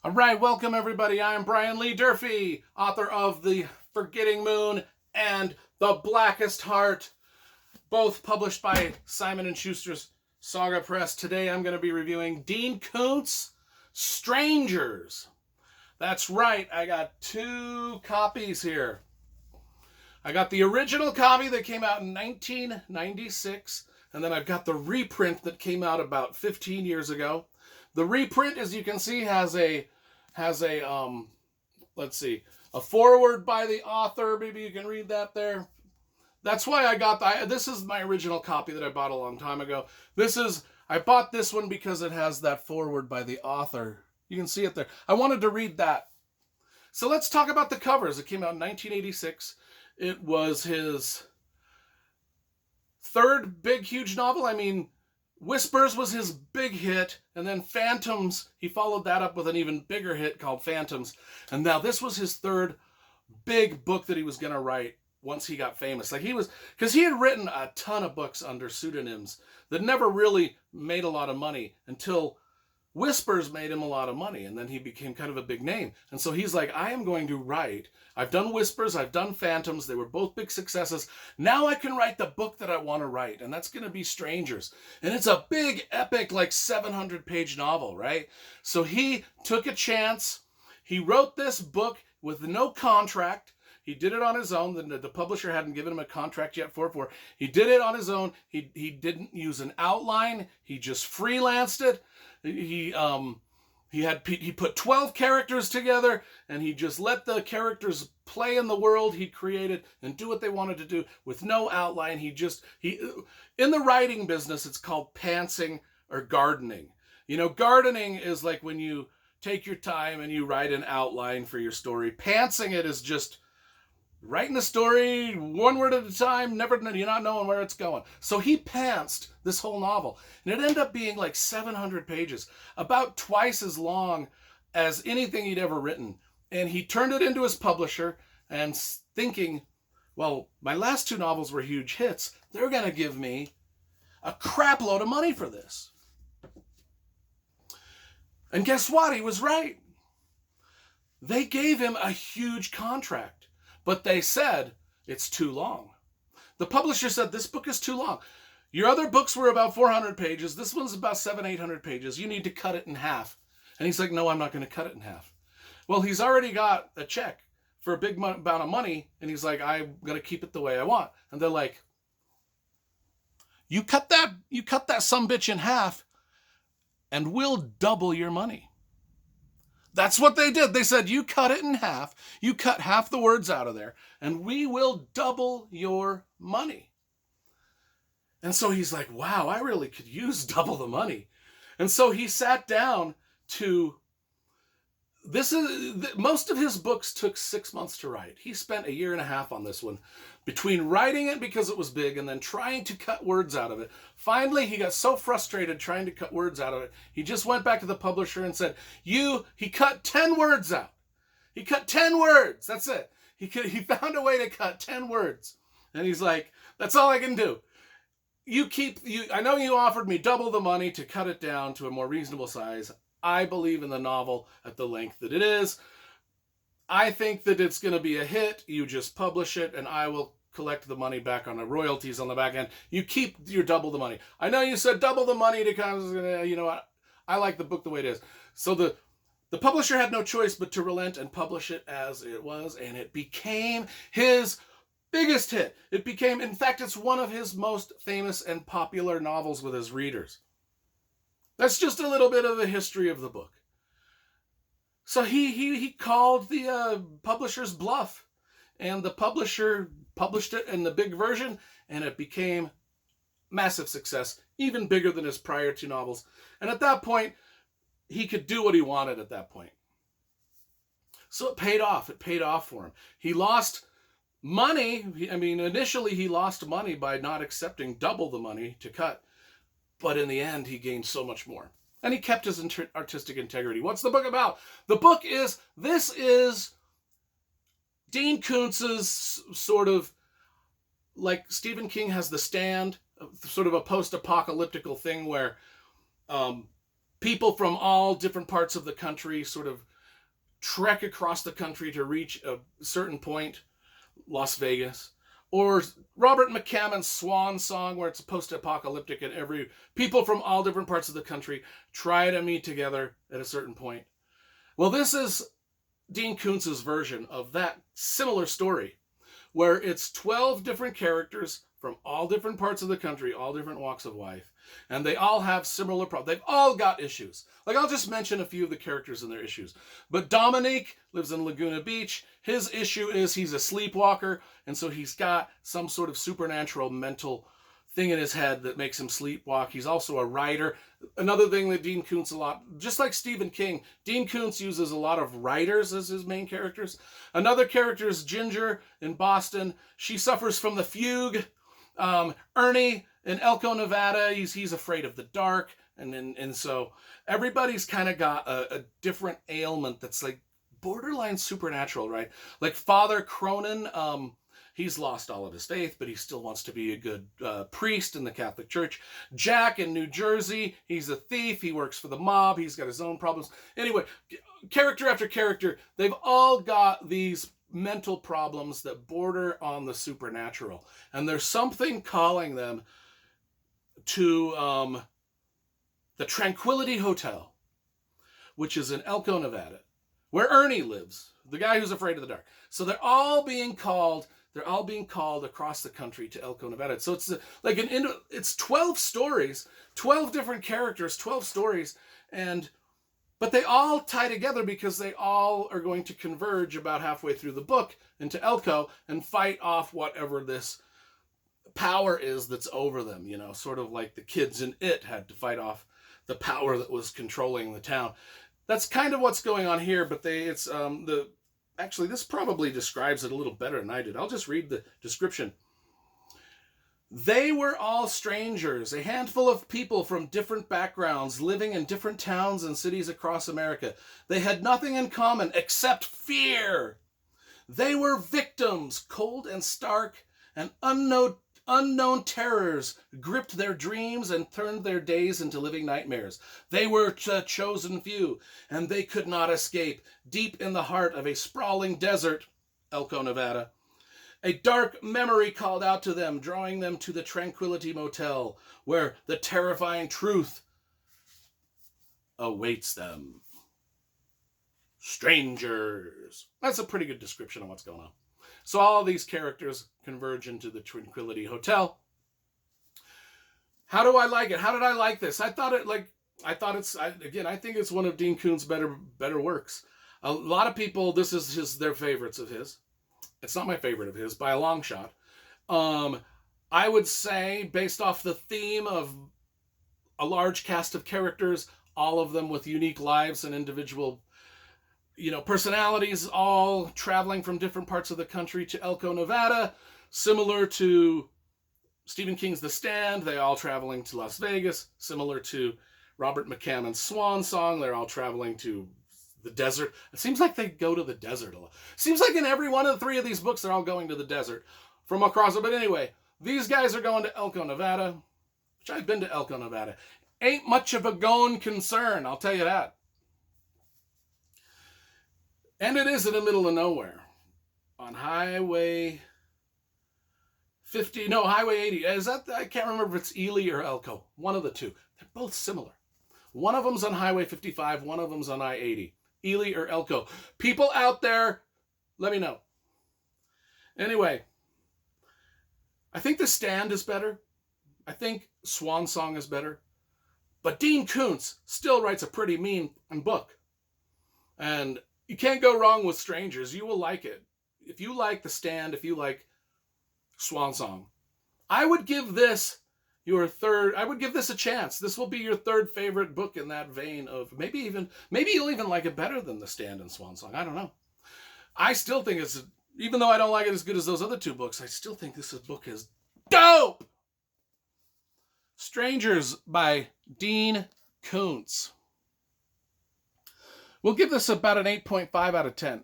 All right, welcome everybody. I am Brian Lee Durfee, author of The Forgetting Moon and The Blackest Heart, both published by Simon & Schuster's Saga Press. Today I'm going to be reviewing Dean Koontz' Strangers. That's right, I got two copies here. I got the original copy that came out in 1996, and then I've got the reprint that came out about 15 years ago. The reprint, as you can see, has a let's see, a foreword by the author. Maybe you can read that there. That's why I got this is my original copy that I bought a long time ago. I bought this one because it has that foreword by the author. You can see it there. I wanted to read that. So let's talk about the covers. It came out in 1986. It was his third big, huge novel. I mean, Whispers was his big hit, and then Phantoms, he followed that up with an even bigger hit called Phantoms. And now this was his third big book that he was going to write once he got famous. Because he had written a ton of books under pseudonyms that never really made a lot of money until Whispers made him a lot of money, and then he became kind of a big name. And so he's like, I am going to write. I've done Whispers, I've done Phantoms, they were both big successes. Now I can write the book that I want to write, and that's going to be Strangers. And it's a big, epic, like 700-page novel, right? So he took a chance. He wrote this book with no contract. He did it on his own. The publisher hadn't given him a contract yet for it. He did it on his own. He didn't use an outline. He just freelanced it. He put 12 characters together, and he just let the characters play in the world he created and do what they wanted to do with no outline. In the writing business, it's called pantsing or gardening. You know, gardening is like when you take your time and you write an outline for your story. Pantsing it is just writing a story one word at a time, you're not knowing where it's going. So he pantsed this whole novel, and it ended up being like 700 pages, about twice as long as anything he'd ever written. And he turned it into his publisher and thinking, well, my last two novels were huge hits. They're going to give me a crap load of money for this. And guess what? He was right. They gave him a huge contract. But they said, it's too long. The publisher said, this book is too long. Your other books were about 400 pages. This one's about 800 pages. You need to cut it in half. And he's like, no, I'm not going to cut it in half. Well, he's already got a check for a big amount of money. And he's like, I'm going to keep it the way I want. And they're like, you cut that sumbitch in half and we'll double your money. That's what they did. They said, you cut it in half, you cut half the words out of there, and we will double your money. And so he's like, wow, I really could use double the money. And so he sat down to, most of his books took 6 months to write. He spent 1.5 years on this one, between writing it because it was big and then trying to cut words out of it. Finally, he got so frustrated trying to cut words out of it, he just went back to the publisher and said, he cut 10 words out. He cut 10 words. That's it. He found a way to cut 10 words. And he's like, that's all I can do. I know you offered me double the money to cut it down to a more reasonable size. I believe in the novel at the length that it is. I think that it's going to be a hit. You just publish it, and I will collect the money back on the royalties on the back end. You keep your double the money. I know you said double the money to kind of, you know, I like the book the way it is. So the publisher had no choice but to relent and publish it as it was, and it became his biggest hit. In fact, it's one of his most famous and popular novels with his readers. That's just a little bit of the history of the book. So he called the publisher's bluff, and the publisher published it in the big version, and it became massive success, even bigger than his prior two novels. And at that point, he could do what he wanted at that point. So it paid off. It paid off for him. He lost money. Initially he lost money by not accepting double the money to cut. But in the end, he gained so much more. And he kept his artistic integrity. What's the book about? This is Dean Koontz's sort of, like Stephen King has The Stand, sort of a post-apocalyptical thing where people from all different parts of the country sort of trek across the country to reach a certain point, Las Vegas. Or Robert McCammon's Swan Song, where it's post-apocalyptic and people from all different parts of the country try to meet together at a certain point. Well, this is Dean Koontz's version of that similar story, where it's 12 different characters from all different parts of the country, all different walks of life, and they all have similar problems. They've all got issues. Like, I'll just mention a few of the characters and their issues. But Dominique lives in Laguna Beach. His issue is he's a sleepwalker, and so he's got some sort of supernatural mental thing in his head that makes him sleepwalk. He's also a writer. Another thing that Dean Koontz a lot, just like Stephen King, Dean Koontz uses a lot of writers as his main characters. Another character is Ginger in Boston. She suffers from the fugue. Ernie in Elko, Nevada, he's afraid of the dark. And so everybody's kind of got a different ailment that's like borderline supernatural, right? Like Father Cronin, he's lost all of his faith, but he still wants to be a good priest in the Catholic Church. Jack in New Jersey, he's a thief. He works for the mob. He's got his own problems. Anyway, character after character, they've all got these mental problems that border on the supernatural. And there's something calling them to the Tranquility Hotel, which is in Elko, Nevada, where Ernie lives, the guy who's afraid of the dark. So they're all being called across the country to Elko, Nevada. So it's like it's 12 stories, 12 different characters, 12 stories, but they all tie together because they all are going to converge about halfway through the book into Elko and fight off whatever this power is that's over them, sort of like the kids in It had to fight off the power that was controlling the town. That's kind of what's going on here, but actually, this probably describes it a little better than I did. I'll just read the description. They were all strangers, a handful of people from different backgrounds, living in different towns and cities across America. They had nothing in common except fear. They were victims, cold and stark, and unknown terrors gripped their dreams and turned their days into living nightmares. They were a chosen few, and they could not escape. Deep in the heart of a sprawling desert, Elko, Nevada, a dark memory called out to them, drawing them to the Tranquility Motel, where the terrifying truth awaits them. Strangers. That's a pretty good description of what's going on. So all of these characters converge into the Tranquility Hotel. How do I like it? How did I like this? I think it's one of Dean Koontz's better works. A lot of people, this is their favorites of his. It's not my favorite of his by a long shot. I would say, based off the theme of a large cast of characters, all of them with unique lives and individual personalities, all traveling from different parts of the country to Elko, Nevada, similar to Stephen King's The Stand, they all traveling to Las Vegas, similar to Robert McCammon's Swan Song, they're all traveling to the desert. It seems like they go to the desert a lot. Seems like in every one of the three of these books, they're all going to the desert from across it. But anyway, these guys are going to Elko, Nevada, which I've been to Elko, Nevada. Ain't much of a going concern, I'll tell you that. And it is in the middle of nowhere. On Highway 50, no, Highway 80. I can't remember if it's Ely or Elko. One of the two. They're both similar. One of them's on Highway 55, one of them's on I-80. Ely or Elko. People out there, let me know. Anyway, I think The Stand is better. I think Swan Song is better. But Dean Koontz still writes a pretty mean book. And you can't go wrong with Strangers. You will like it. If you like The Stand, if you like Swan Song, I would give this a chance. This will be your third favorite book in that vein of maybe you'll even like it better than The Stand and Swan Song. I don't know. I still think even though I don't like it as good as those other two books, I still think this book is dope. Strangers by Dean Koontz. We'll give this about an 8.5 out of 10.